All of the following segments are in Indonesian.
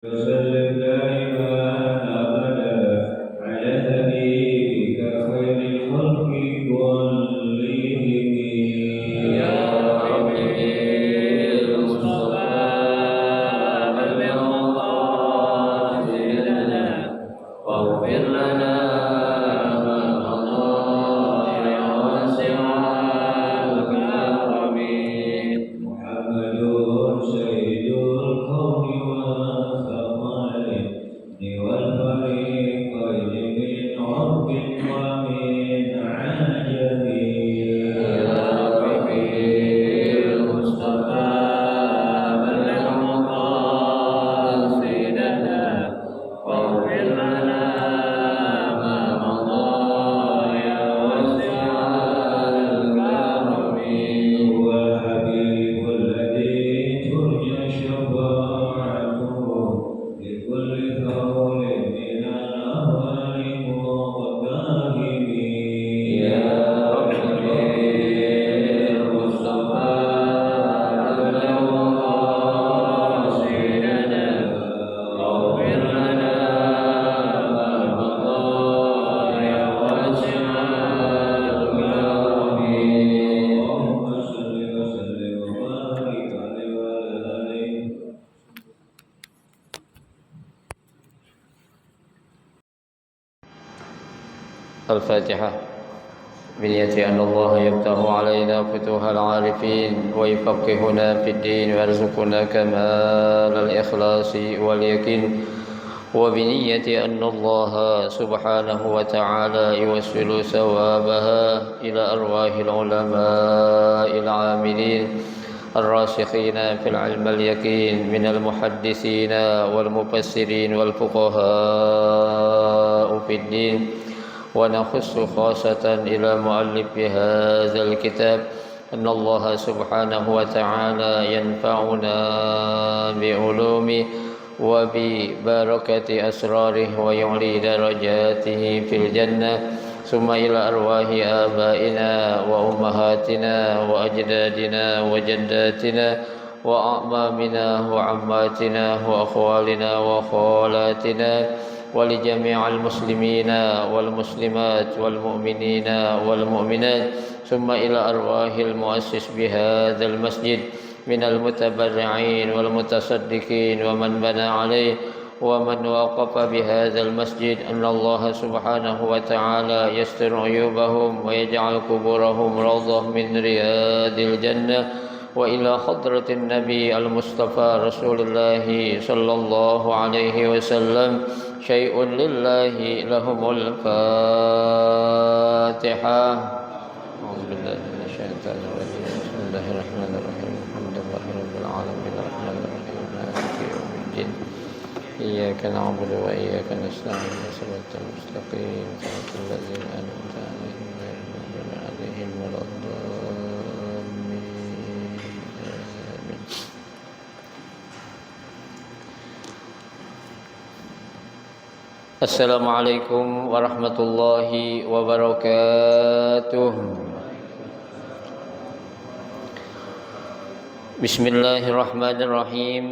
وسلم دائما أبدا على حبيبك خير الخلق كلهم يا ربي المصطفى بلغ مقاصدنا واغفر لنا ما مضى يا واسع الكرم محمد سيد الكون والثقل والفريقين من عرب ومن عجم يا ربي المصطفى بلغ مقاصدنا واغفر لنا ما مضى يا واسع الكرم هو الحبيب الذي ترجى شفاعته لكل ثور من الأهوال والمغترب يا ربي المصطفى بلغ مقاصدنا واغفر لنا ما مضى يا واسع الكرم اللهم صل وسلم وبارك عليه وعلى آله. الفاتحة. بنية أن الله يفتح علينا فتوح العارفين ويفقهنا في الدين ويرزقنا كمال الإخلاص واليقين، وبنية أن الله سبحانه وتعالى يوصل ثوابها إلى أرواح العلماء العاملين الراسخين في العلم اليقين من المحدثين والمفسرين والفقهاء في الدين. ونخص خاصة إلى مؤلف هذا الكتاب أن الله سبحانه وتعالى ينفعنا بعلومه وببركة أسراره ويعلي درجاته في الجنة. ثم إلى أرواح آبائنا وأمهاتنا وأجدادنا وجداتنا وأعمامنا وعماتنا وأخوالنا وخالاتنا ولجميع المسلمين والمسلمات والمؤمنين والمؤمنات. ثم إلى أرواح المؤسس بهذا المسجد من المتبرعين والمتصدقين ومن بنى عليه ومن وقف بهذا المسجد أن الله سبحانه وتعالى يستر عيوبهم ويجعل قبورهم روضة من رياض الجنة. وإلى حضرة النبي المصطفى رسول الله صلى الله عليه وسلم شيء لله لهم الفاتحة. أعوذ بالله من الشيطان الرجيم. بسم الله الرحمن الرحيم. الحمد لله رب العالمين الرحمن الرحيم مالك يوم الدين إياك نعبد وإياك نستعين صراط المستقيم صراط الذين أنعمت عليهم غير المغضوب عليهم ولا الضالين. Assalamualaikum warahmatullahi wabarakatuh. Bismillahirrahmanirrahim.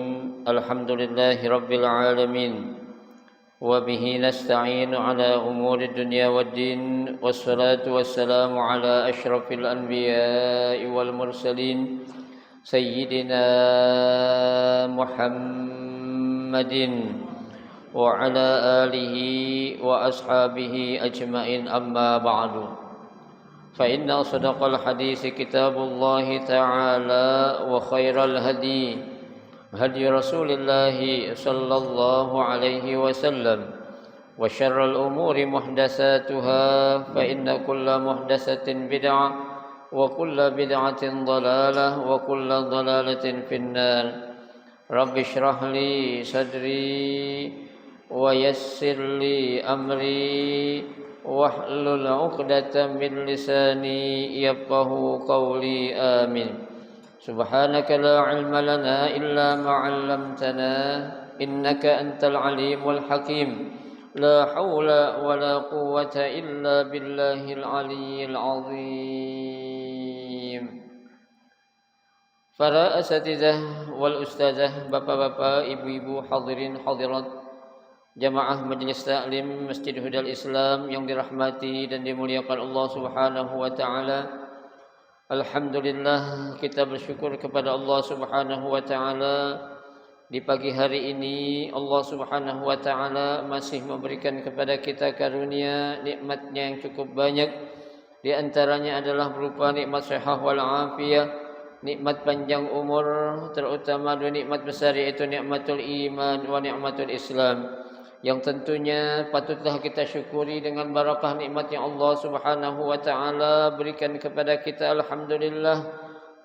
Alhamdulillahi rabbil alamin. Wa bihi nasta'inu ala umuri dunya waddin. Wassalatu wassalamu ala ashrafil anbiya'i wal mursalin Sayyidina Muhammadin wa ala alihi wa ashabihi ajma'in, amma ba'du. Fa inna asdaqal hadisi kitabullahi ta'ala wa khairal hadi hadi Rasulillahi sallallahu alaihi wasallam wa syarrul umuri muhdatsatuha fa inna kulla muhdatsatin bid'ah wa kulla bid'atin dhalalah wa kulla dhalalatin finnar. Rabbi shrah li sadri wa yassir li amri wahlul 'uqdatam min lisani yafqahu qawli. Amin. Subhanaka la 'ilma lana illa ma 'allamtana innaka antal alimul hakim. La haula wa la quwwata illa billahil aliyyil 'azim. para asatizah wal ustazah, bapak-bapak, ibu-ibu, hadirin hadirat, jamaah majelis taklim Masjid Hudal Islam yang dirahmati dan dimuliakan Allah Subhanahu wa taala. Alhamdulillah, kita bersyukur kepada Allah Subhanahu wa taala. Di pagi hari ini Allah Subhanahu wa taala masih memberikan kepada kita karunia nikmatnya yang cukup banyak. Di antaranya adalah berupa nikmat sehat wal afiyah, nikmat panjang umur, terutama dua nikmat besar yaitu nikmatul iman wa nikmatul Islam, yang tentunya patutlah kita syukuri dengan barakah nikmat yang Allah Subhanahu wa taala berikan kepada kita. Alhamdulillah,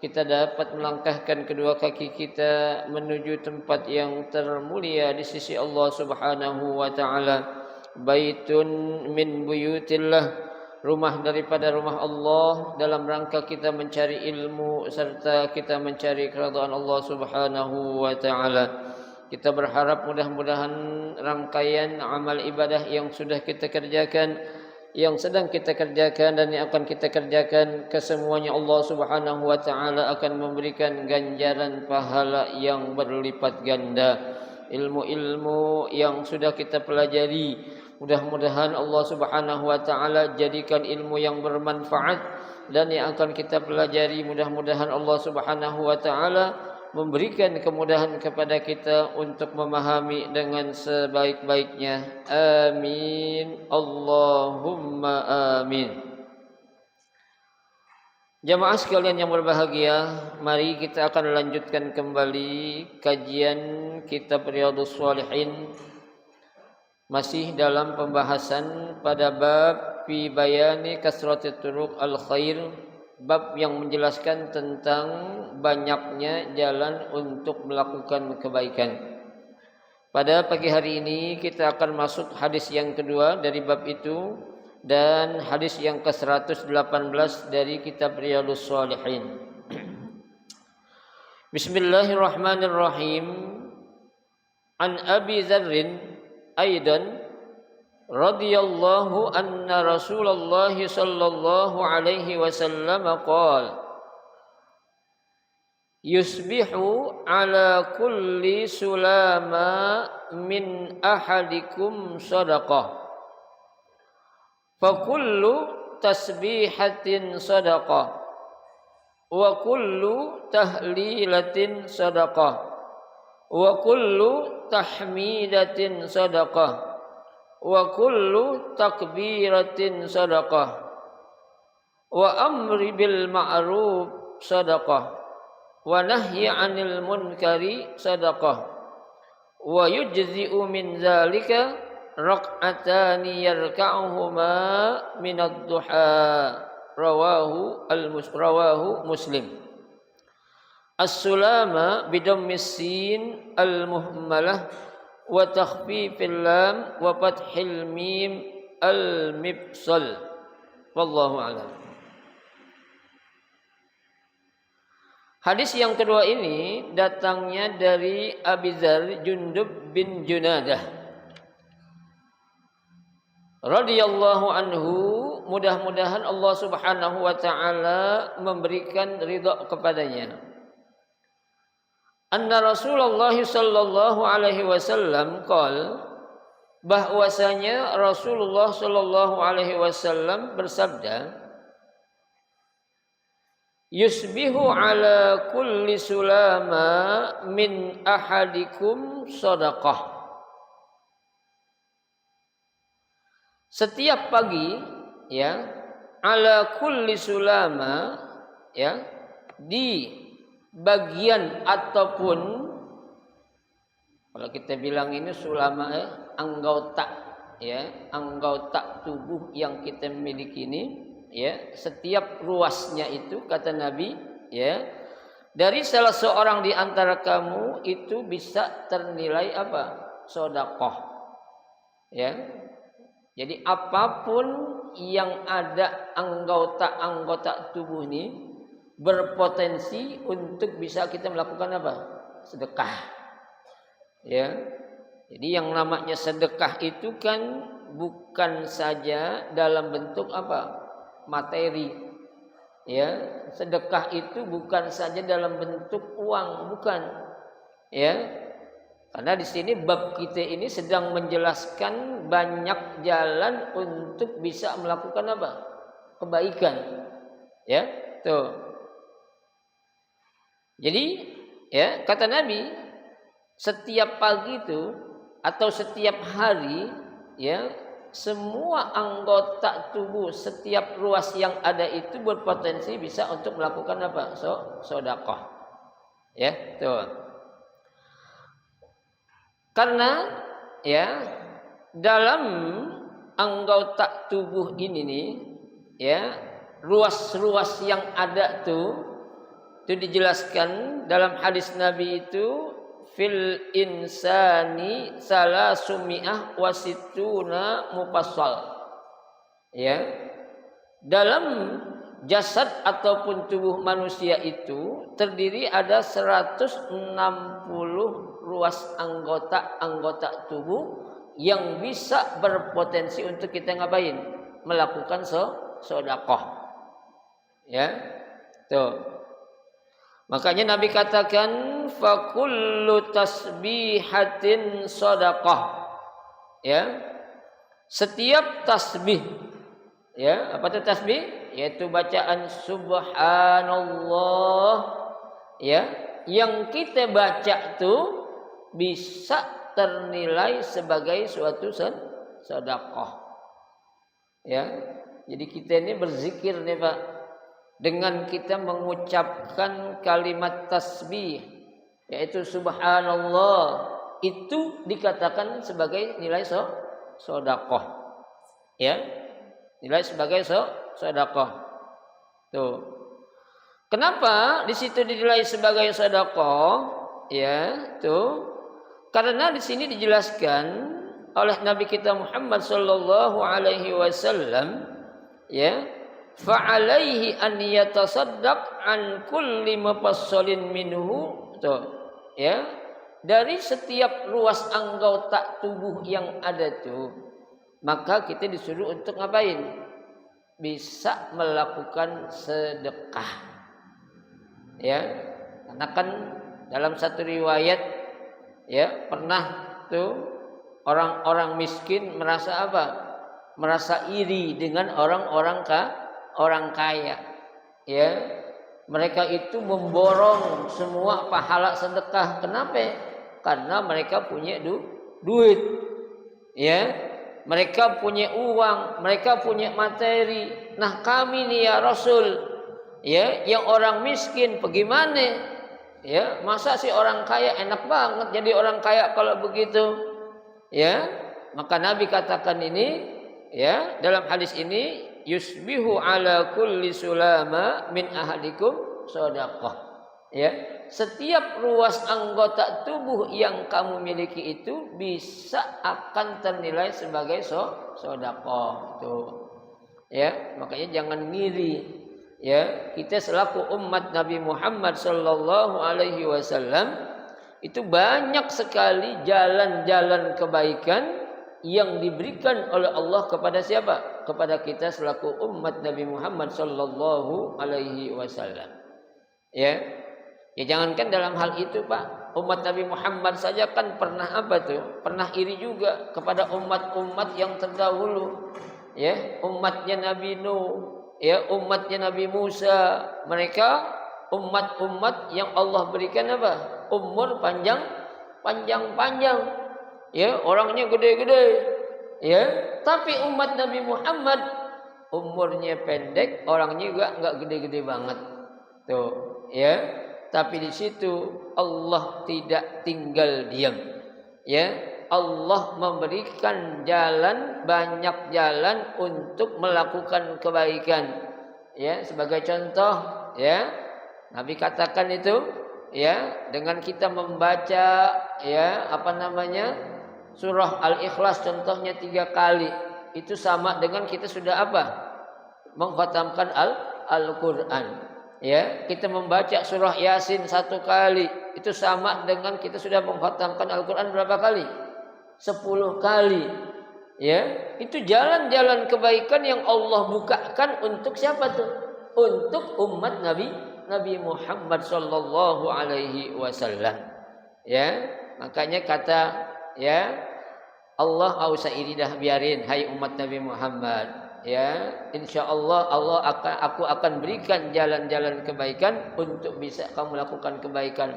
kita dapat melangkahkan kedua kaki kita menuju tempat yang termulia di sisi Allah Subhanahu wa taala. Baitun min buyutillah, rumah daripada rumah Allah, dalam rangka kita mencari ilmu serta kita mencari keridhaan Allah Subhanahu wa taala. Kita berharap mudah-mudahan rangkaian amal ibadah yang sudah kita kerjakan, yang sedang kita kerjakan dan yang akan kita kerjakan, kesemuanya Allah Subhanahu wa taala akan memberikan ganjaran pahala yang berlipat ganda. Ilmu-ilmu yang sudah kita pelajari, mudah-mudahan Allah Subhanahu wa taala jadikan ilmu yang bermanfaat, dan yang akan kita pelajari mudah-mudahan Allah Subhanahu wa taala memberikan kemudahan kepada kita untuk memahami dengan sebaik-baiknya. Amin. Allahumma amin. Jamaah sekalian yang berbahagia, mari kita akan lanjutkan kembali kajian kitab Riyadhus Shalihin, masih dalam pembahasan pada bab fi bayani kasratit turuq al khair, bab yang menjelaskan tentang banyaknya jalan untuk melakukan kebaikan. Pada pagi hari ini kita akan masuk hadis yang kedua dari bab itu dan hadis yang ke-118 dari kitab Riyadhus Shalihin. Bismillahirrahmanirrahim. An Abi Dzarrin aidan radhiyallahu anna Rasulullah sallallahu alaihi wasallam qala yusbihu ala kulli sulama min ahadikum sadaqah fa kullu tasbihatin sadaqah wa kullu tahlilatin sadaqah wa kullu tahmidatin sadaqah wa kullu takbiratin sadaqah wa amri bil ma'ruf sadaqah wa nahyi 'anil munkari sadaqah wa yujzi'u min zalika raq'atani yarka'uhuma min ad-duha rawahu Muslim. As-sulama bidammis sin al-muhmalah wa takhfifil lam wa fathil mim al-mibsal. Wallahu a'lam. Hadis yang kedua ini datangnya dari Abi Dzar Jundub bin Junadah radhiyallahu anhu, mudah-mudahan Allah Subhanahu wa taala memberikan ridha kepadanya. Anna Rasulullah sallallahu alaihi wasallam qala, bahwasanya Rasulullah sallallahu alaihi wasallam bersabda, yusbihu ala kulli sulama min ahadikum sadaqah. Setiap pagi, ya, ala kulli sulama, ya, di bagian ataupun kalau kita bilang ini sulama, anggota, ya, anggota tubuh yang kita miliki ini, ya, setiap ruasnya itu kata Nabi, ya, dari salah seorang di antara kamu itu bisa ternilai apa? Sedekah. Ya. Jadi apapun yang ada anggota-anggota tubuh ini berpotensi untuk bisa kita melakukan apa? Sedekah. Ya. Jadi yang namanya sedekah itu kan bukan saja dalam bentuk apa? Materi, ya, sedekah itu bukan saja dalam bentuk uang, bukan. Ya. Karena di sini bab kita ini sedang menjelaskan banyak jalan untuk bisa melakukan apa? Kebaikan. Ya, tuh. Jadi, ya, kata Nabi, setiap pagi itu atau setiap hari, ya, semua anggota tubuh, setiap ruas yang ada itu berpotensi bisa untuk melakukan apa? Sedekah. Ya, tuh. Karena ya dalam anggota tubuh ini nih, ya, ruas-ruas yang ada itu dijelaskan dalam hadis Nabi itu fil insani salasumi'ah wasituna mufassal. Ya. Dalam jasad ataupun tubuh manusia itu terdiri ada 160 ruas anggota tubuh yang bisa berpotensi untuk kita ngapain? Melakukan sedekah. Ya. Tuh. Makanya Nabi katakan fa kullu tasbihatin sedekah. Ya. Setiap tasbih, ya, apa itu tasbih? Yaitu bacaan subhanallah, ya, yang kita baca itu bisa ternilai sebagai suatu sedekah. Ya. Jadi kita ini berzikir nih Pak, dengan kita mengucapkan kalimat tasbih yaitu subhanallah, itu dikatakan sebagai nilai sedekah. Ya. Nilai sebagai sedekah. Tuh. Kenapa di situ dinilai sebagai sedekah? Ya, tuh. Karena di sini dijelaskan oleh Nabi kita Muhammad sallallahu alaihi wasallam, ya, fa'alaihi an yatasaddaq an kulli mafassalin minhu, tuh, ya, dari setiap ruas anggota tubuh yang ada tuh, maka kita disuruh untuk ngapain? Bisa melakukan sedekah. Ya, karena kan dalam satu riwayat, ya, pernah tuh orang-orang miskin merasa apa? Merasa iri dengan orang kaya. Ya, mereka itu memborong semua pahala sedekah. Kenapa? Karena mereka punya duit. Ya, mereka punya uang, mereka punya materi. Nah, kami nih ya Rasul, ya, yang orang miskin bagaimana? Ya, masa sih orang kaya enak banget jadi orang kaya kalau begitu? Ya, maka Nabi katakan ini, ya, dalam hadis ini, yusbihu ala kulli sulama min ahadikum sedekah. Ya, setiap ruas anggota tubuh yang kamu miliki itu bisa akan ternilai sebagai sedekah. Tuh. Ya, makanya jangan ngiri. Ya, kita selaku umat Nabi Muhammad sallallahu alaihi wasallam itu banyak sekali jalan-jalan kebaikan yang diberikan oleh Allah kepada siapa? Kepada kita selaku umat Nabi Muhammad sallallahu alaihi wasallam. Ya. Ya, jangankan dalam hal itu, Pak. Umat Nabi Muhammad saja kan pernah apa tuh? Pernah iri juga kepada umat-umat yang terdahulu. Ya, umatnya Nabi Nuh, ya, umatnya Nabi Musa. Mereka umat-umat yang Allah berikan apa? Umur panjang. Ya, orangnya gede-gede. Ya, tapi umat Nabi Muhammad umurnya pendek, orangnya juga enggak gede-gede banget. Tuh, ya. Tapi di situ Allah tidak tinggal diam. Ya, Allah memberikan jalan, banyak jalan untuk melakukan kebaikan. Ya, sebagai contoh, ya, Nabi katakan itu, ya, dengan kita membaca, ya, surah Al-Ikhlas contohnya 3 kali, itu sama dengan kita sudah apa? Mengkhatamkan Al-Quran. Ya, kita membaca surah Yasin 1 kali, itu sama dengan kita sudah mengkhatamkan Al-Quran berapa kali? 10 kali. Ya, itu jalan-jalan kebaikan yang Allah bukakan untuk siapa tuh? untuk umat Nabi Muhammad sallallahu alaihi wasallam. Ya, makanya kata ya Allah usah iri dah, biarin hai umat Nabi Muhammad. Ya, insyaallah aku akan berikan jalan-jalan kebaikan untuk bisa kamu lakukan kebaikan.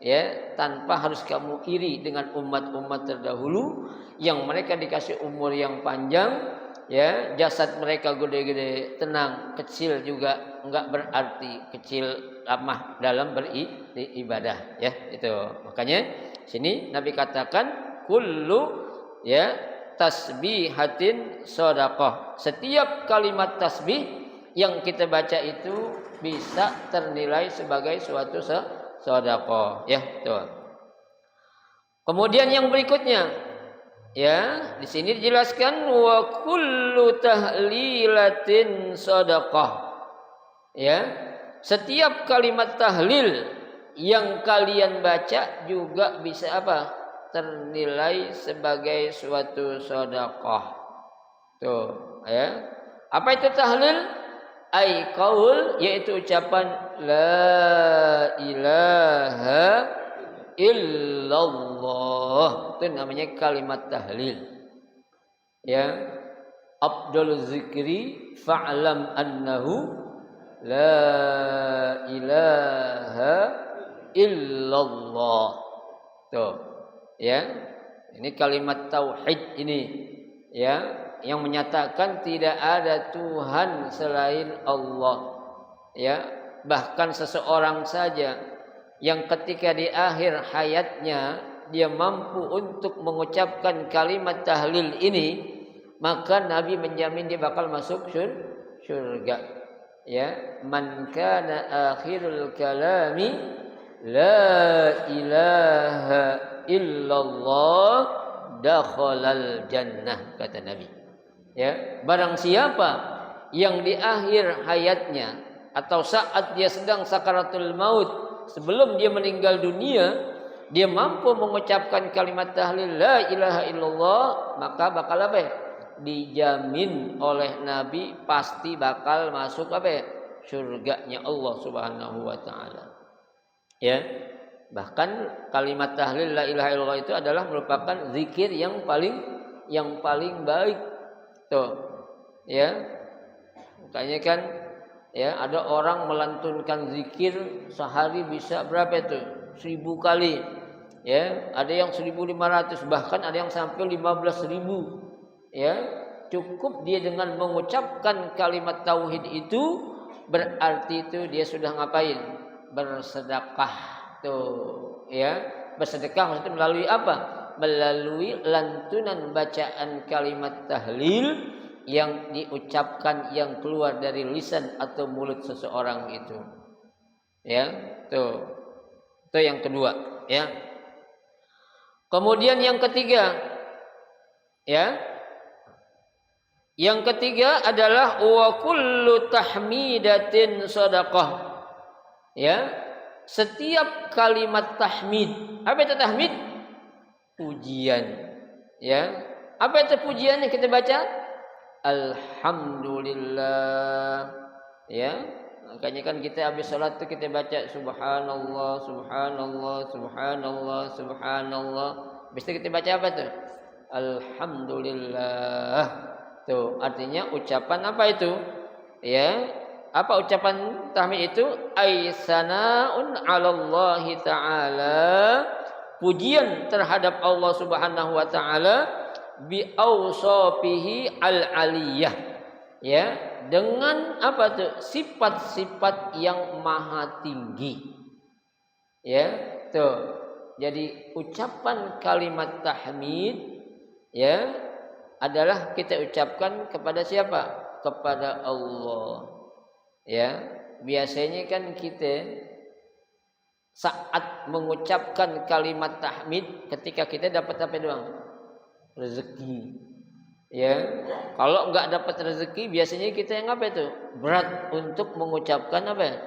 Ya, tanpa harus kamu iri dengan umat-umat terdahulu yang mereka dikasih umur yang panjang, ya, jasad mereka gede-gede, tenang, kecil juga enggak berarti kecil lemah dalam beribadah, ya, itu. Makanya sini Nabi katakan kullu ya tasbihatin shadaqah. Setiap kalimat tasbih yang kita baca itu bisa ternilai sebagai suatu sedekah, ya, tuh. Kemudian yang berikutnya, ya, di sini dijelaskan wa kullu tahlilatin sedekah. Ya, setiap kalimat tahlil yang kalian baca juga bisa apa? Ternilai sebagai suatu sedekah. Tuh, ya. Apa itu tahlil? Ai qaul, yaitu ucapan la ilaha illallah. Itu namanya kalimat tahlil. Ya. Afdalul zikri fa'lam annahu la ilaha illallah. Tuh. Ya. Ini kalimat tauhid ini, ya, yang menyatakan tidak ada Tuhan selain Allah. Ya, bahkan seseorang saja yang ketika di akhir hayatnya dia mampu untuk mengucapkan kalimat tahlil ini, maka Nabi menjamin dia bakal masuk surga. Ya, man kana akhirul kalami la ilaha illallah dakhalal jannah, kata Nabi. Ya, barang siapa yang di akhir hayatnya atau saat dia sedang sakaratul maut, sebelum dia meninggal dunia, dia mampu mengucapkan kalimat tahlil la ilaha illallah, maka bakal apa ya? Dijamin oleh Nabi pasti bakal masuk apa ya? Surganya Allah Subhanahu wa taala. Ya. Bahkan kalimat tahlil la ilaha illallah itu adalah merupakan zikir yang paling baik. Tuh, ya, makanya kan, ya, ada orang melantunkan zikir sehari bisa berapa itu? 1000 kali, ya, ada yang 1500, bahkan ada yang sampai 15.000, ya. Cukup dia dengan mengucapkan kalimat tauhid itu, berarti itu dia sudah ngapain? Bersedekah, tuh, ya. Bersedekah maksudnya melalui apa? Melalui lantunan bacaan kalimat tahlil yang diucapkan, yang keluar dari lisan atau mulut seseorang itu. Ya, tuh. Itu yang kedua, ya. Kemudian yang ketiga, ya. Yang ketiga adalah wa kullu tahmidatin shadaqah. Ya. Setiap kalimat tahmid. Apa itu tahmid? Pujian, ya. Apa itu pujian yang kita baca? Alhamdulillah, ya. Makanya kan kita habis salat itu kita baca subhanallah, subhanallah, subhanallah, subhanallah. Habis itu kita baca apa tuh? Alhamdulillah. Tuh, artinya ucapan apa itu? Ya. Apa ucapan tahmid itu? Ai sana'un 'alallahi ta'ala, pujian terhadap Allah Subhanahu wa taala bi awsafihi al-aliyah, ya, dengan apa tuh? Sifat-sifat yang maha tinggi. Ya, tuh. Jadi ucapan kalimat tahmid, ya, adalah kita ucapkan kepada siapa? Kepada Allah. Ya, biasanya kan kita saat mengucapkan kalimat tahmid ketika kita dapat apa doang? Rezeki. Ya, kalau enggak dapat rezeki biasanya kita yang apa itu? Berat untuk mengucapkan apa?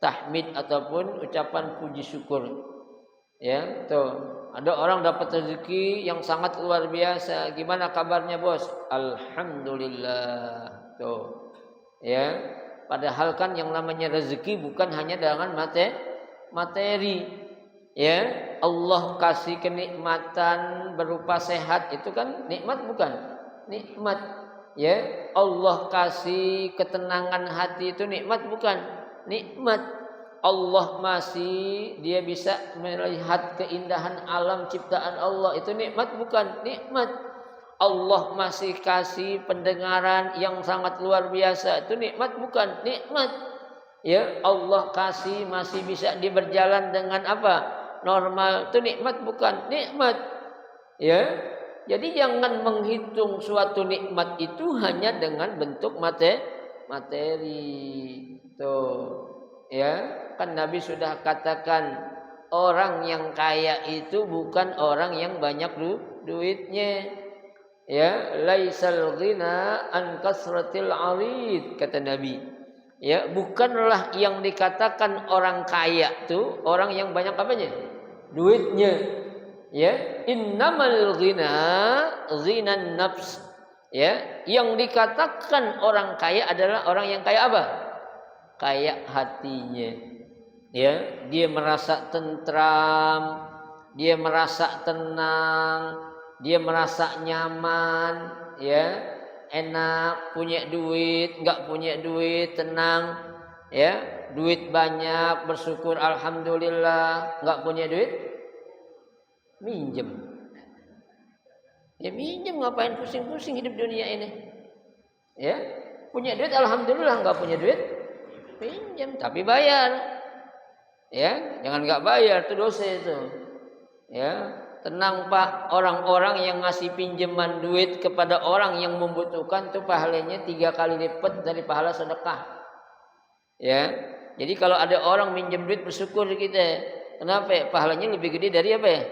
Tahmid ataupun ucapan puji syukur. Ya, tuh. Ada orang dapat rezeki yang sangat luar biasa. Gimana kabarnya, Bos? Alhamdulillah. Tuh. Ya. Padahal kan yang namanya rezeki bukan hanya dengan materi. Ya, Allah kasih kenikmatan berupa sehat, itu kan nikmat bukan? Nikmat. Ya, Allah kasih ketenangan hati, itu nikmat bukan? Nikmat. Allah masih dia bisa melihat keindahan alam ciptaan Allah, itu nikmat bukan? Nikmat. Allah masih kasih pendengaran yang sangat luar biasa, itu nikmat bukan? Nikmat. Ya, Allah kasih masih bisa berjalan dengan apa? Normal, itu nikmat bukan? Nikmat. Ya. Jadi jangan menghitung suatu nikmat itu hanya dengan bentuk materi. Tuh. Ya, kan Nabi sudah katakan orang yang kaya itu bukan orang yang banyak duitnya. Ya, laisal ghina an kasratil arid, kata Nabi. Ya, bukanlah yang dikatakan orang kaya itu orang yang banyak apanya? Duitnya. Ya, innamal ghina ghinan nafs. Ya, yang dikatakan orang kaya adalah orang yang kaya apa? Kaya hatinya. Ya, dia merasa tentram, dia merasa tenang, dia merasa nyaman, ya, enak, punya duit, enggak punya duit, tenang, ya, duit banyak, bersyukur alhamdulillah, enggak punya duit, minjem. Ya minjem, ngapain pusing-pusing hidup dunia ini? Ya, punya duit alhamdulillah, enggak punya duit, pinjam tapi bayar. Ya, jangan enggak bayar, itu dosa itu. Ya, tenang Pak, orang-orang yang ngasih pinjaman duit kepada orang yang membutuhkan itu pahalanya 3 kali lipat dari pahala sedekah. Ya, jadi kalau ada orang minjem duit bersyukur kita. Kenapa? Pahalanya lebih gede dari apa ya?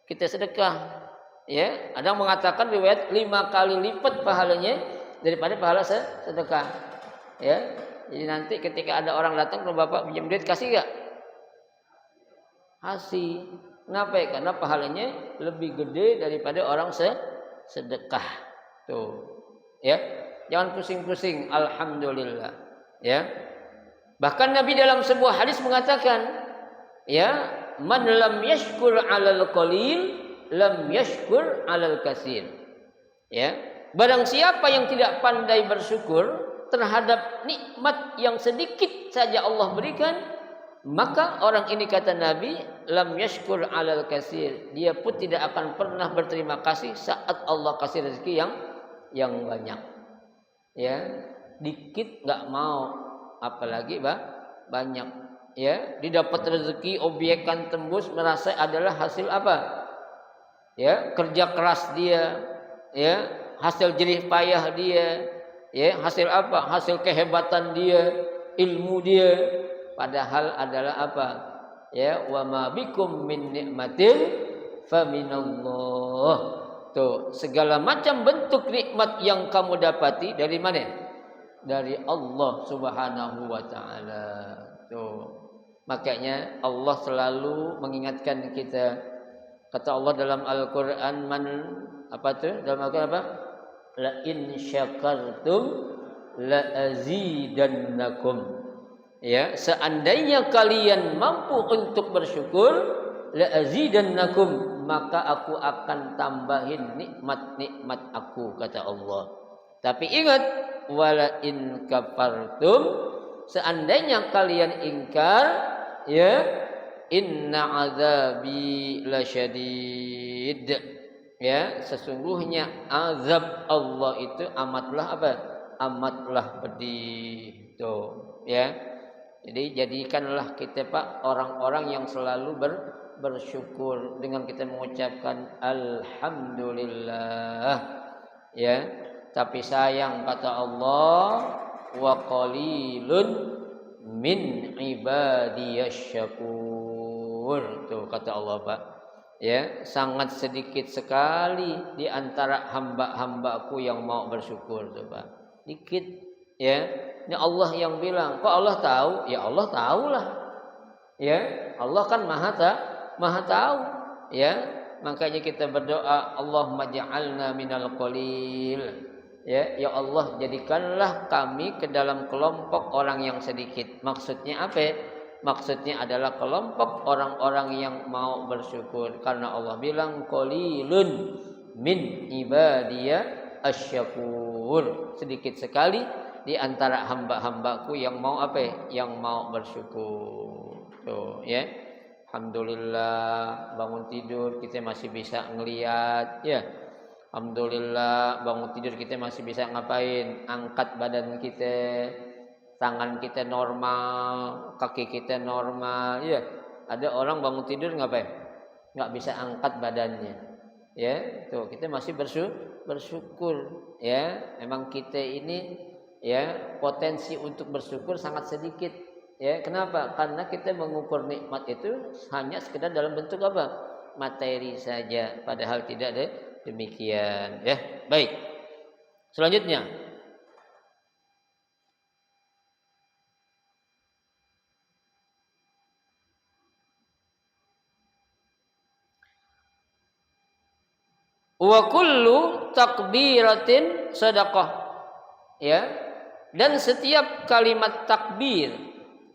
Kita sedekah. Ya, ada yang mengatakan riwayat 5 kali lipat pahalanya daripada pahala sedekah. Ya, jadi nanti ketika ada orang datang ke Bapak pinjam duit, kasih enggak? Kasih. Kenapa? Karena pahalanya lebih gede daripada orang sedekah. Tuh. Ya. Jangan pusing-pusing, alhamdulillah. Ya. Bahkan Nabi dalam sebuah hadis mengatakan, ya, man lam yashkur 'alal qalil, lam yashkur 'alal katsir. Ya. Barang siapa yang tidak pandai bersyukur terhadap nikmat yang sedikit saja Allah berikan, maka orang ini, kata Nabi, lam yashkur 'alal katsir, dia pun tidak akan pernah berterima kasih saat Allah kasih rezeki yang banyak. Ya, dikit enggak mau, apalagi banyak. Ya, didapat rezeki obyekan tembus merasa adalah hasil apa? Ya, kerja keras dia, ya, hasil jerih payah dia, ya, hasil apa? Hasil kehebatan dia, ilmu dia. Padahal adalah apa? Ya, wa ma bikum min nikmatin fa minallah. Tuh, segala macam bentuk nikmat yang kamu dapati dari mana? Dari Allah Subhanahu wa taala. Tuh. Makanya Allah selalu mengingatkan kita. Kata Allah dalam Al-Qur'an, man apa tuh? Dalam Al-Qur'an apa? La in syakartum la azidannakum. Ya, seandainya kalian mampu untuk bersyukur, la azidannakum, maka aku akan tambahin nikmat-nikmat aku, kata Allah. Tapi ingat, wala in kafartum, seandainya kalian ingkar, ya, inna azabi lasyadid. Ya, sesungguhnya azab Allah itu amatlah apa? Amatlah pedih. Tuh, ya. Jadi jadikanlah kita Pak orang-orang yang selalu bersyukur dengan kita mengucapkan alhamdulillah. Ya. Tapi sayang kata Allah, wa qalilun min ibadiyasyakur. Tuh kata Allah Pak. Ya, sangat sedikit sekali di antara hamba-hambaku yang mau bersyukur tuh Pak. Dikit, ya. Ini Allah yang bilang. Kok Allah tahu? Ya Allah tahulah. Ya, Allah kan maha tahu. Ya, makanya kita berdoa, Allahumma ja'alna minal qalil. Ya, ya Allah, jadikanlah kami ke dalam kelompok orang yang sedikit. Maksudnya apa? Maksudnya adalah kelompok orang-orang yang mau bersyukur. Karena Allah bilang qalilun min ibadiya asyakur. Sedikit sekali di antara hamba-hambaku yang mau apa? Yang mau bersyukur. Tuh, ya. Alhamdulillah bangun tidur kita masih bisa ngelihat, ya. Alhamdulillah bangun tidur kita masih bisa ngapain? Angkat badan kita, tangan kita normal, kaki kita normal. Ya, ada orang bangun tidur ngapain? Nggak bisa angkat badannya. Ya, tuh kita masih bersyukur. Ya, memang kita ini ya potensi untuk bersyukur sangat sedikit. Ya, kenapa? Karena kita mengukur nikmat itu hanya sekedar dalam bentuk apa? Materi saja. Padahal tidak ada demikian, ya. Baik. Selanjutnya, wa kullu takbiratin sadaqah. Ya. Dan setiap kalimat takbir,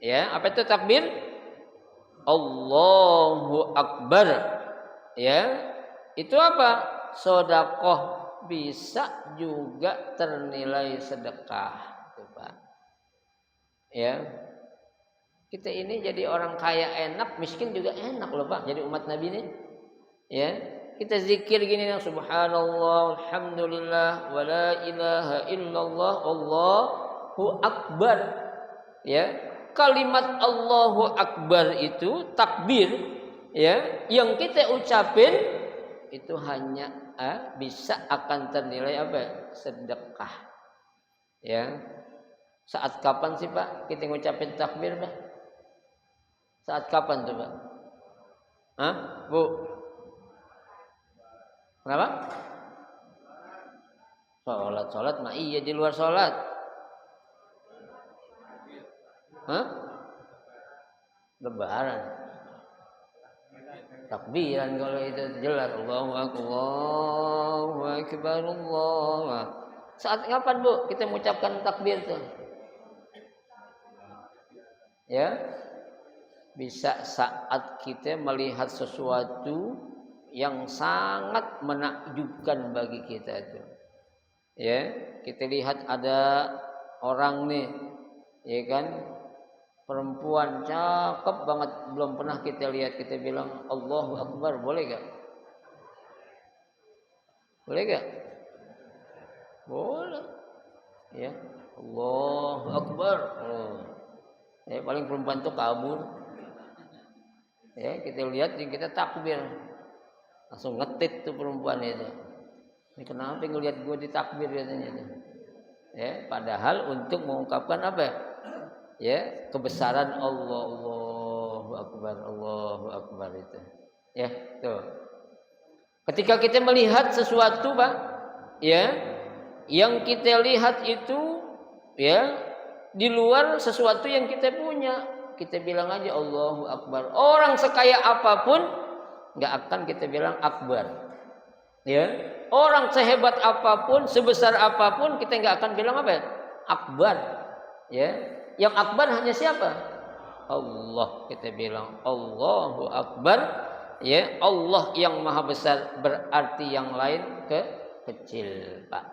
ya, apa itu takbir? Allahu Akbar. Ya. Itu apa? Sedekah, bisa juga ternilai sedekah, Pak. Ya, kita ini jadi orang kaya enak, miskin juga enak loh Pak. Jadi umat Nabi ini, ya, kita zikir gini, subhanallah, alhamdulillah, wala ilaha illallah, Allahu Akbar. Ya, kalimat Allahu Akbar itu takbir, ya, yang kita ucapin itu hanya bisa akan ternilai apa? Sedekah. Ya. Saat kapan sih Pak kita ngucapin takbir Pak? Saat kapan tuh Pak? Hah? Bu? Kenapa? Sholat mah iya di luar sholat. Hah? Lebaran. Takbiran kalau itu jelas Allahu Akbar Allah. Saat kapan Bu kita mengucapkan takbir tuh? Ya. Bisa saat kita melihat sesuatu yang sangat menakjubkan bagi kita itu. Ya, kita lihat ada orang nih, ya kan? Perempuan cakep banget, belum pernah kita lihat, kita bilang Allahu Akbar, boleh gak? Boleh gak? Boleh. Ya, Allahu Akbar. Ya, paling perempuan itu kabur. Ya, kita lihat, kita takbir, langsung ngetit tuh perempuan itu. Ini kenapa ngelihat gue ditakbir katanya? Ya, padahal untuk mengungkapkan apa? Ya, kebesaran Allah, Allahu Akbar itu. Ya, tuh. Ketika kita melihat sesuatu, Pak, ya, yang kita lihat itu ya di luar sesuatu yang kita punya, kita bilang aja Allahu Akbar. Orang sekaya apapun nggak akan kita bilang akbar. Ya, orang sehebat apapun, sebesar apapun, kita nggak akan bilang apa? Akbar. Ya. Yang akbar hanya siapa? Allah. Kita bilang Allahu Akbar. Ya, Allah yang maha besar, berarti yang lain kecil, Pak.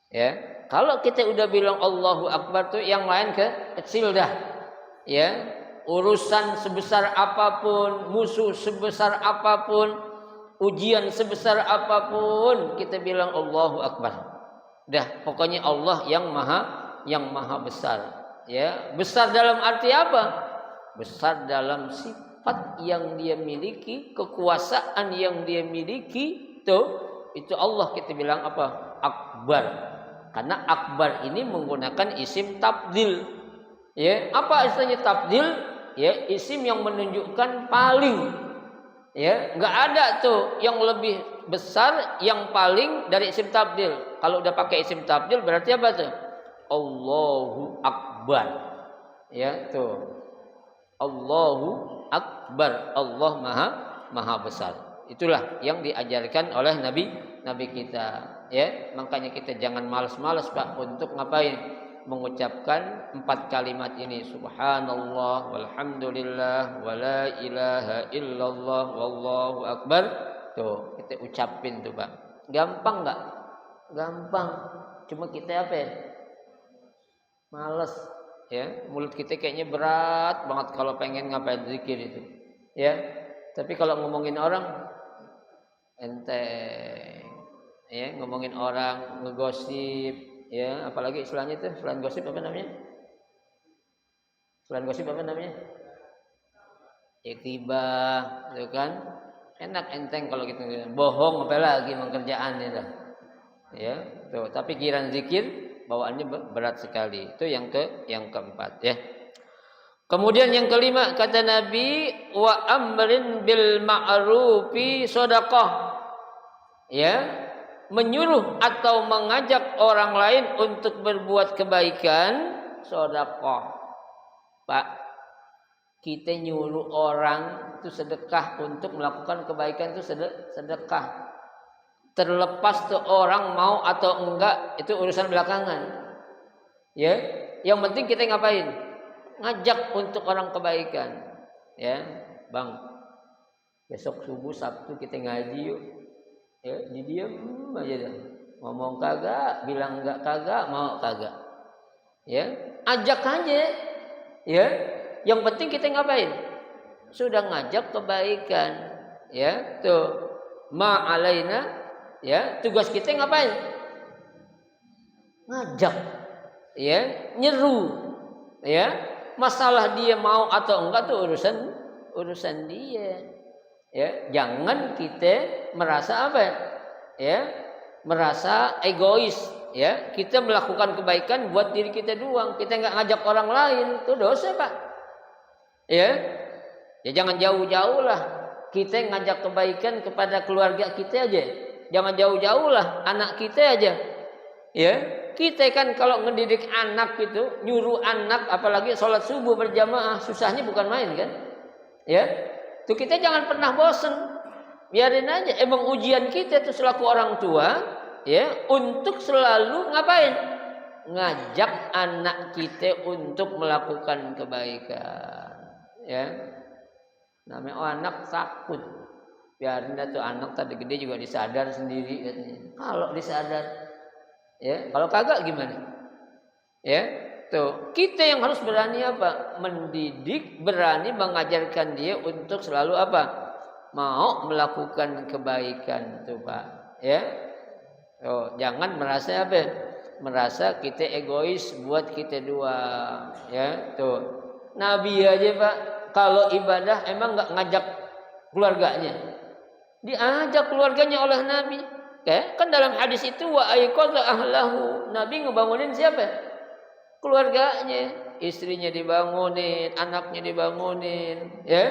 Ya, kalau kita udah bilang Allahu Akbar tuh yang lain kecil dah. Ya, urusan sebesar apapun, musuh sebesar apapun, ujian sebesar apapun, kita bilang Allahu Akbar. Dah, pokoknya Allah yang maha besar. Ya, besar dalam arti apa? Besar dalam sifat yang dia miliki, kekuasaan yang dia miliki, itu Allah kita bilang apa? Akbar. Karena akbar ini menggunakan isim tabdil. Ya, apa istilahnya tabdil? Ya, isim yang menunjukkan paling. Ya, enggak ada tuh yang lebih besar, yang paling dari isim tabdil. Kalau udah pakai isim tabdil berarti apa tuh? Allahu Akbar. Ya, tuh. Allahu Akbar. Allah maha besar. Itulah yang diajarkan oleh Nabi kita, ya. Makanya kita jangan malas-malas Pak untuk ngapain? Mengucapkan 4 kalimat ini, subhanallah walhamdulillah wala ilaha illallah wallahu akbar. Tuh, kita ucapin tuh Pak. Gampang enggak? Gampang. Cuma kita apa ya? Males, ya. Mulut kita kayaknya berat banget kalau pengen ngapain zikir itu, ya. Tapi kalau ngomongin orang enteng, ya. Ngomongin orang, ngegosip, ya, apalagi istilahnya itu, selain gosip apa namanya? Selain gosip apa namanya? Iktibah, itu kan? Enak enteng kalau gitu. Bohong apa lagi mengerjaan itu. Ya, tuh. Tapi giliran zikir bawaannya berat sekali. Itu yang keempat, ya. Kemudian yang kelima kata Nabi, wa amrin bil ma'rufi shadaqah. Ya, menyuruh atau mengajak orang lain untuk berbuat kebaikan, sedekah. Pak, kita nyuruh orang itu sedekah, untuk melakukan kebaikan itu sedekah. Terlepas tuh orang mau atau enggak, itu urusan belakangan. Ya, yang penting kita ngapain? Ngajak untuk orang kebaikan. Ya, Bang, besok subuh Sabtu kita ngaji yuk. Ya, diam aja dah. Ngomong kagak, bilang enggak kagak, mau kagak. Ya, ajak aja. Ya, yang penting kita ngapain? Sudah ngajak kebaikan. Ya, tuh. Ma alaina, ya, tugas kita ngapain? Ngajak. Ya, nyeru. Ya, masalah dia mau atau enggak tuh urusan dia. Ya, jangan kita merasa apa? Ya, merasa egois. Ya, kita melakukan kebaikan buat diri kita doang. Kita nggak ngajak orang lain, itu dosa Pak. Ya, ya jangan jauh-jauh lah. Kita ngajak kebaikan kepada keluarga kita aja. Jangan jauh-jauh lah, anak kita aja. Ya, kita kan kalau ngedidik anak itu, nyuruh anak, apalagi sholat subuh berjamaah, susahnya bukan main kan? Ya. Tuh kita jangan pernah bosan, biarin aja. Emang ujian kita tuh selaku orang tua, ya, untuk selalu ngapain? Ngajak anak kita untuk melakukan kebaikan, ya. Namanya anak takut, biarin dah tuh anak tadi gede juga disadar sendiri katanya. Kalau disadar, ya. Kalau kagak gimana? Ya. Tuh, kita yang harus berani apa? Mendidik, berani mengajarkan dia untuk selalu apa? Mau melakukan kebaikan tuh Pak. Ya. Tuh, jangan merasa apa? Merasa kita egois buat kita dua. Ya, tuh. Nabi aja Pak, kalau ibadah emang nggak ngajak keluarganya. Diajak keluarganya oleh Nabi. Ya, kan dalam hadis itu wa aiqadha ahlahu. Nabi ngebangunin siapa? Keluarganya, istrinya dibangunin, anaknya dibangunin, ya.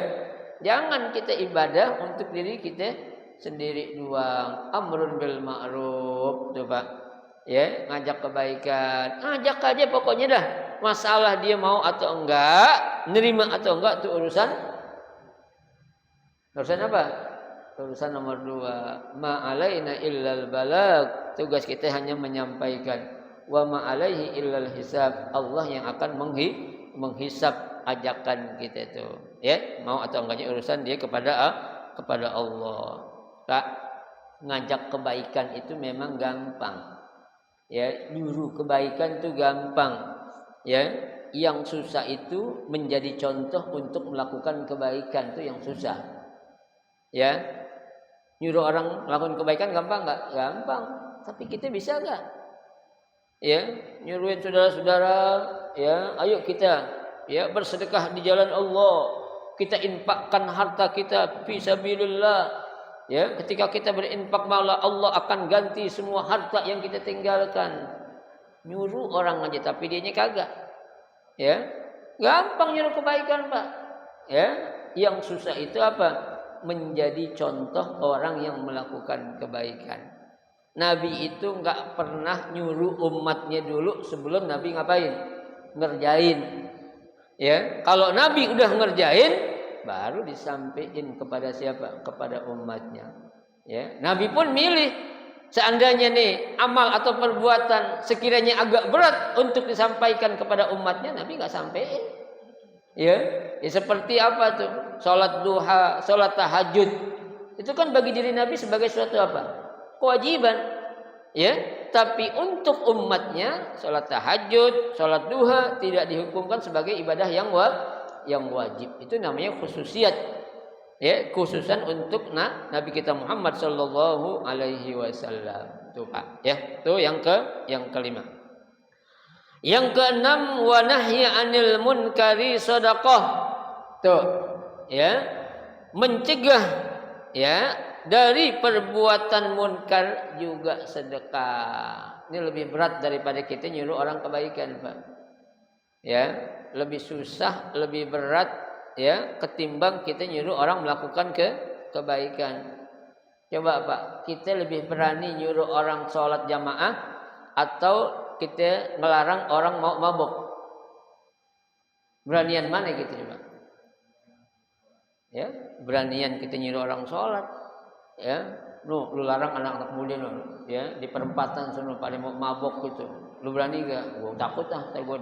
Jangan kita ibadah untuk diri kita sendiri doang. Amrun bil ma'ruf, tuh Pak. Ya, ngajak kebaikan. Ajak aja pokoknya dah. Masalah dia mau atau enggak, nerima atau enggak itu urusan apa? Urusan nomor 2. Ma alaina illal balag. Tugas kita hanya menyampaikan. Wa ma alaihi illal hisab. Allah yang akan menghisab ajakan kita itu. Ya, mau atau enggaknya urusan dia kepada Allah. Kak, ngajak kebaikan itu memang gampang. Ya, nyuruh kebaikan itu gampang. Ya, yang susah itu menjadi contoh untuk melakukan kebaikan, itu yang susah. Ya. Nyuruh orang melakukan kebaikan gampang enggak? Gampang. Tapi kita bisa enggak? Ya, nyuruhin saudara-saudara, ya, ayo kita, ya, bersedekah di jalan Allah. Kita infakkan harta kita fi sabilillah. Ya, ketika kita berinfak malah Allah akan ganti semua harta yang kita tinggalkan. Nyuruh orang aja tapi dianya kagak. Ya. Gampang nyuruh kebaikan, Pak. Ya, yang susah itu apa? Menjadi contoh orang yang melakukan kebaikan. Nabi itu enggak pernah nyuruh umatnya dulu sebelum Nabi ngapain? Ngerjain. Ya, kalau Nabi udah ngerjain, baru disampaikan kepada siapa? Kepada umatnya. Ya, Nabi pun milih seandainya nih amal atau perbuatan sekiranya agak berat untuk disampaikan kepada umatnya, Nabi nggak sampaikan. Ya, seperti apa tuh? Salat duha, salat tahajud. Itu kan bagi diri Nabi sebagai suatu apa? Kewajiban. Ya, tapi untuk umatnya salat tahajud, salat duha tidak dihukumkan sebagai ibadah yang wajib. Itu namanya khususiat. Ya, khususan untuk Nabi kita Muhammad sallallahu alaihi wasallam. Tuh Pak, ya. Tuh yang kelima. Yang keenam, wa nahya 'anil munkari shadaqah. Tuh, ya. Mencegah ya dari perbuatan munkar juga sedekah. Ini lebih berat daripada kita nyuruh orang kebaikan, Pak. Ya, lebih susah, lebih berat ya ketimbang kita nyuruh orang melakukan kebaikan. Coba Pak, kita lebih berani nyuruh orang sholat jamaah atau kita melarang orang mau mabuk? Beranian mana gitu coba? Ya, beranian kita nyuruh orang sholat. Ya, lu larang anak-anak muda lu, ya di perempatan sana pada mau mabuk gitu. Lu berani gak? Gua takut ntar gua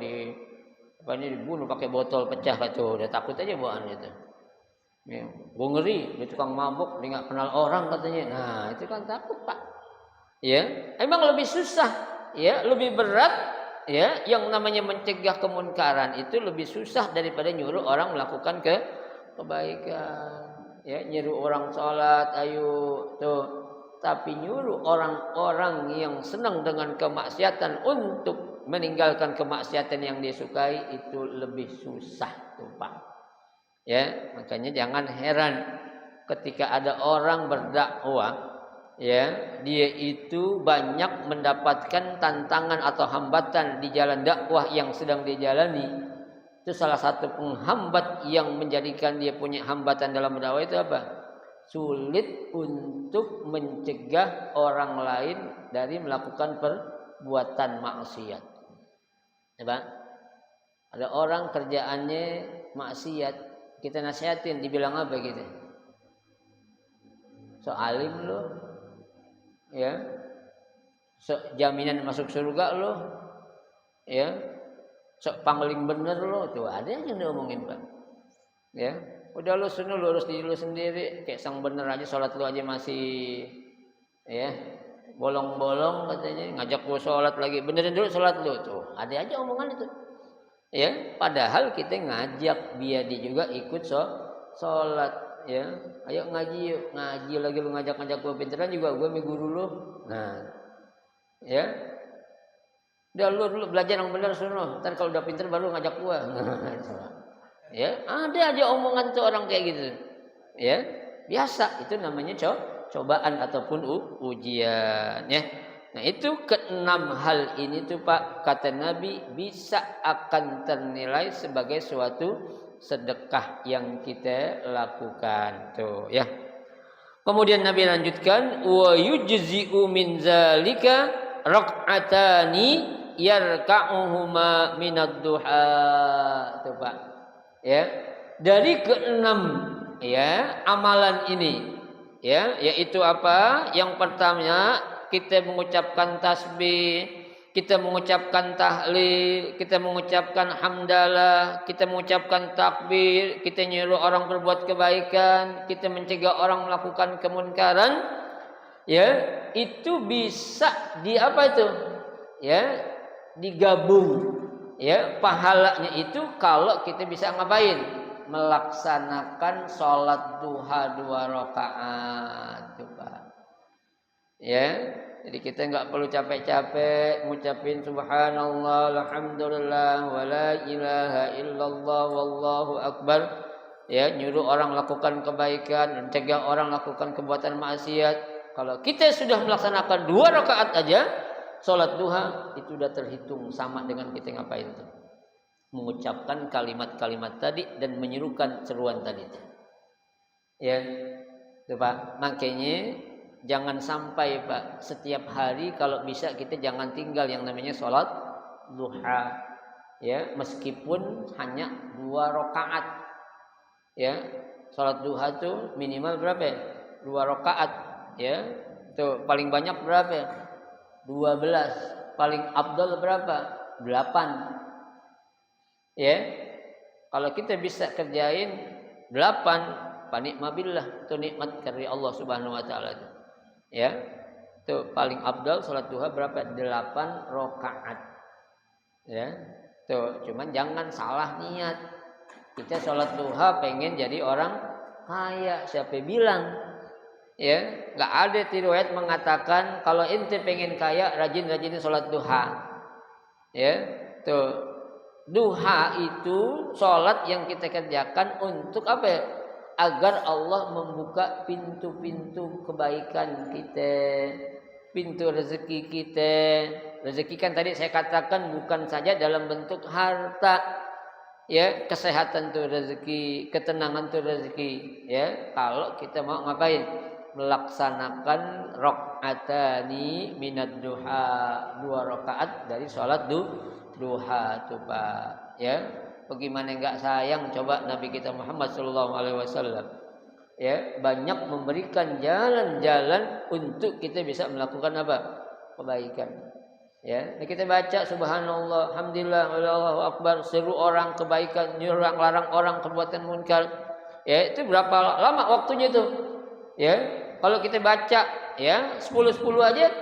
dibunuh pakai botol pecah gitu. Udah takut aja bawaan gitu. Ya, gue ngeri, dia tukang mabuk, dia nggak kenal orang katanya. Nah, itu kan takut Pak. Ya, emang lebih susah, ya, lebih berat, ya, yang namanya mencegah kemunkaran itu lebih susah daripada nyuruh orang melakukan kebaikan. Ya, nyuruh orang sholat, ayo tuh. Tapi nyuruh orang-orang yang senang dengan kemaksiatan untuk meninggalkan kemaksiatan yang disukai itu lebih susah tuh Pak. Ya, makanya jangan heran ketika ada orang berdakwah, ya, dia itu banyak mendapatkan tantangan atau hambatan di jalan dakwah yang sedang dijalani. Itu salah satu penghambat yang menjadikan dia punya hambatan dalam berdakwah itu apa? Sulit untuk mencegah orang lain dari melakukan perbuatan maksiat. Ya, Pak? Ada orang kerjaannya maksiat, kita nasihatin, dibilang apa gitu? So alim lo, ya. So jaminan masuk surga lo, ya. So paling bener lo, tuh ada yang diomongin Pak. Ya, udah lo sunnah lo harus diri lo sendiri, kayak sang bener aja sholat lo aja masih, ya, bolong-bolong katanya, ngajak gue sholat lagi, benerin dulu sholat lo tuh, ada aja omongan itu. Ya, padahal kita ngajak dia juga ikut sholat, ya. Ayo ngaji yuk, ngaji lagi lu ngajak-ngajak gue pinteran juga gue guru lu. Nah, ya. Udah lu belajar yang benar suruh. Ntar kalau udah pinter baru ngajak gue. Ya, ada aja omongan tuh orang kayak gitu. Ya, biasa itu namanya cobaan ataupun ujian, ya. Nah itu keenam hal ini tuh Pak, kata Nabi bisa akan ternilai sebagai suatu sedekah yang kita lakukan tuh ya. Kemudian Nabi lanjutkan wa yujzi'u min zalika rak'atani yarka'uhuma minad duha tuh Pak. Ya. Dari keenam ya amalan ini ya yaitu apa? Yang pertama kita mengucapkan tasbih, kita mengucapkan tahlil, kita mengucapkan hamdalah, kita mengucapkan takbir, kita nyuruh orang berbuat kebaikan, kita mencegah orang melakukan kemunkaran, ya, itu bisa di apa itu? Ya, digabung. Ya, pahalanya itu kalau kita bisa ngapain? Melaksanakan sholat duha 2 rakaat, Pak. Ya, jadi kita nggak perlu capek-capek ngucapin subhanallah, alhamdulillah, wala ilaha illallah, wallahu akbar. Ya, nyuruh orang lakukan kebaikan, mencegah orang lakukan perbuatan maksiat. Kalau kita sudah melaksanakan 2 rakaat aja, sholat duha itu sudah terhitung sama dengan kita ngapain tuh? Mengucapkan kalimat-kalimat tadi dan menyerukan seruan tadi. Ya, tuh Pak. Makanya jangan sampai Pak setiap hari kalau bisa kita jangan tinggal yang namanya sholat duha, ya meskipun hanya 2 rakaat, ya sholat duha tuh minimal berapa ya? 2 rakaat, ya Tuh paling banyak berapa? 12. Paling afdal berapa? 8. Ya. Kalau kita bisa kerjain 8, panikmabillah, itu nikmat dari Allah Subhanahu wa taala itu. Ya. Tuh paling afdal salat duha berapa? 8 rakaat. Ya. Tuh, cuman jangan salah niat. Kita salat duha pengen jadi orang kaya, siapa bilang? Ya, nggak ada riwayat mengatakan kalau ente pengen kaya rajin-rajin salat duha. Ya, tuh duha itu salat yang kita kerjakan untuk apa ya? Agar Allah membuka pintu-pintu kebaikan kita, pintu rezeki kita. Rezeki kan tadi saya katakan bukan saja dalam bentuk harta, ya, kesehatan tuh rezeki, ketenangan tuh rezeki, ya. Kalau kita mau ngapain? Melaksanakan rakaatani minad duha, 2 rakaat dari salat duha tuh Pak, ya. Bagaimana enggak sayang coba Nabi kita Muhammad sallallahu alaihi wasallam, ya, banyak memberikan jalan-jalan untuk kita bisa melakukan apa? Kebaikan. Ya, ini kita baca subhanallah, alhamdulillah, Allahu akbar, seru orang kebaikan, nyuruh larang orang perbuatan munkar. Ya, itu berapa lama waktunya itu? Ya, kalau kita baca ya 10 aja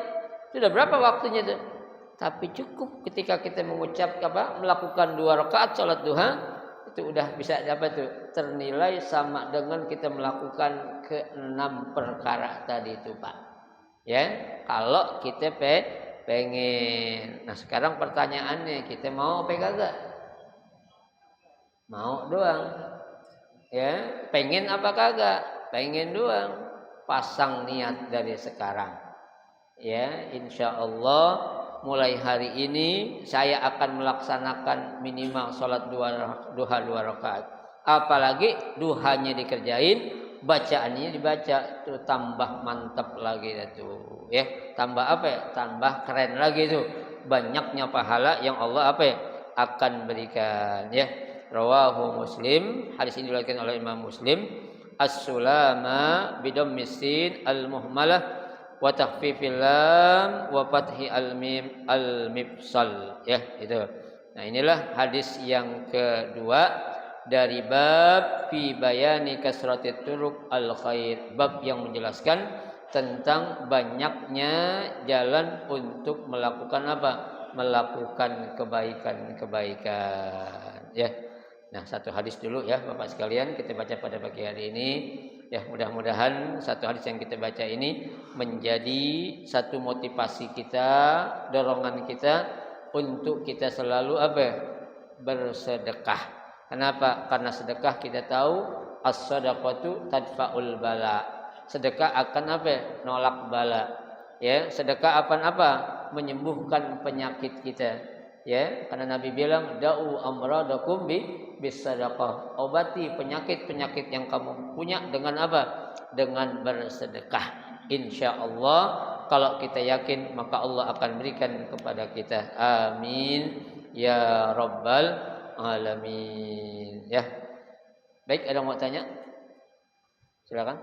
sudah berapa waktunya itu? Tapi cukup ketika kita mengucap melakukan 2 rakaat salat duha, itu udah bisa dapat tuh ternilai sama dengan kita melakukan ke-6 perkara tadi itu Pak. Ya, kalau kita pengen. Nah sekarang pertanyaannya, kita mau apa kagak? Mau doang. Ya, pengen apa kagak? Pengen doang. Pasang niat dari sekarang. Ya, insya Allah mulai hari ini saya akan melaksanakan minimal sholat duha 2 rakaat. Apalagi duhanya dikerjain, bacaannya dibaca, itu tambah mantap lagi itu. Ya, tambah apa ya? Tambah keren lagi itu. Banyaknya pahala yang Allah apa ya? Akan berikan. Ya, rawahu Muslim. Hadis ini diriwayatkan oleh Imam Muslim. As-sulama bidammis sin al-muhmalah wa takhfifil lam wa fathi al-mim al-mifsal, ya itu. Nah, inilah hadis yang kedua dari bab fi bayani kasratit turuq al-khair, bab yang menjelaskan tentang banyaknya jalan untuk melakukan apa? Melakukan kebaikan-kebaikan, ya. Nah, satu hadis dulu ya Bapak sekalian kita baca pada pagi hari ini. Ya, mudah-mudahan satu hadis yang kita baca ini menjadi satu motivasi kita, dorongan kita untuk kita selalu apa? Bersedekah. Kenapa? Karena sedekah kita tahu as-shadaqatu tadfa'ul bala. Sedekah akan apa? Nolak bala. Ya, sedekah akan apa? Menyembuhkan penyakit kita. Ya, karena Nabi bilang da'u amradakum bisadaqah. Obati penyakit-penyakit yang kamu punya dengan apa? Dengan bersedekah. Insyaallah kalau kita yakin maka Allah akan berikan kepada kita. Amin ya rabbal alamin. Ya. Baik, ada yang mau tanya? Silakan.